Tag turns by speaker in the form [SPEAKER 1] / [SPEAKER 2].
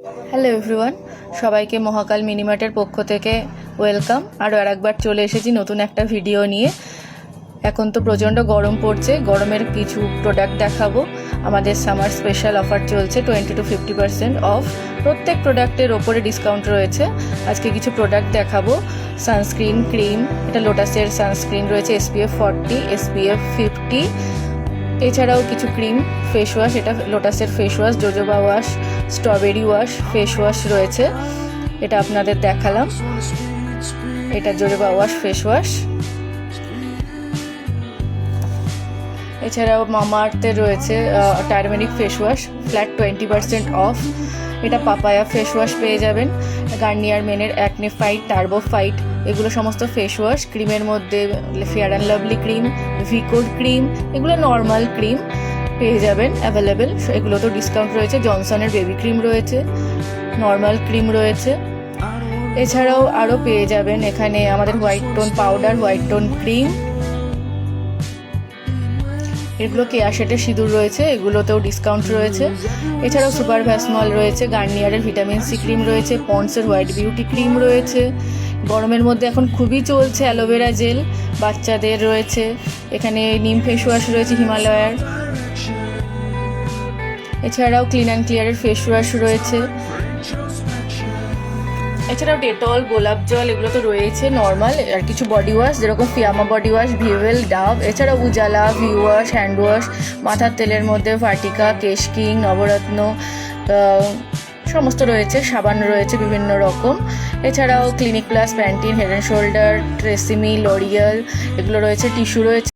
[SPEAKER 1] Hello everyone, সবাইকে মহাকাল মিনিমার্টের পক্ষ থেকে ওয়েলকাম। আরও আরেকবার চলে এসেছি নতুন একটা ভিডিও নিয়ে। এখন তো প্রচণ্ড গরম পড়ছে, গরমের কিছু প্রোডাক্ট দেখাবো। আমাদের সামার স্পেশাল অফার চলছে 20 to 50% অফ। প্রত্যেক প্রোডাক্টের ওপরে ডিসকাউন্ট রয়েছে। আজকে কিছু প্রোডাক্ট দেখাবো। সানস্ক্রিন ক্রিম, এটা লোটাসের সানস্ক্রিন রয়েছে SPF 40, SPF 50। এছাড়াও কিছু ক্রিম, ফেস ওয়াশ, এটা লোটাসের face wash, jojoba wash, strawberry wash, face wash রয়েছে। এটা আপনাদের দেখালাম, এটা জোজোবা ওয়াশ ফেস ওয়াশ। এছাড়াও মামা আর্থের রয়েছে turmeric face wash, flat 20% off. এটা পাপায়া ফেস ওয়াশ পেয়ে যাবেন। গার্নিয়ার মেনের অ্যাকনে ফাইট, টার্বো ফাইট, এগুলো সমস্ত ফেস ওয়াশ। ক্রিমের মধ্যে ফেয়ার অ্যান্ড লাভলি ক্রিম, ভিকোড ক্রিম, এগুলো নর্মাল ক্রিম পেয়ে যাবেন অ্যাভেলেবেল। এগুলো তো ডিসকাউন্ট রয়েছে। জনসনের বেবি ক্রিম রয়েছে, নর্মাল ক্রিম রয়েছে। এছাড়াও আরও পেয়ে যাবেন এখানে আমাদের white tone powder, white tone cream, এগুলো কেয়াশেটের সিঁদুর রয়েছে, এগুলোতেও ডিসকাউন্ট রয়েছে। এছাড়াও সুপার ভ্যাসমল রয়েছে, গার্নিয়ারের ভিটামিন সি ক্রিম রয়েছে, পন্ডসের হোয়াইট বিউটি ক্রিম রয়েছে। গরমের মধ্যে এখন খুবই চলছে অ্যালোভেরা জেল, বাচ্চাদের রয়েছে। এখানে নিম ফেস ওয়াশ রয়েছে হিমালয়ার। এছাড়াও ক্লিন অ্যান্ড ক্লিয়ারের ফেস ওয়াশ রয়েছে। এছাড়াও ডেটল, গোলাপ জল, এগুলো তো রয়েছে নর্মাল। আর কিছু বডি ওয়াশ যেরকম Fiama body wash, Vivel, Dove. এছাড়াও উজালা, ভি ওয়াশ, হ্যান্ড ওয়াশ, মাথার তেলের মধ্যে ভাটিকা, কেশ কিং, নবরত্ন সমস্ত রয়েছে। সাবান রয়েছে বিভিন্ন রকম। এছাড়াও clinic plus, Pantene, head and shoulder, TRESemmé, L'Oréal, এগুলো রয়েছে। টিস্যু রয়েছে।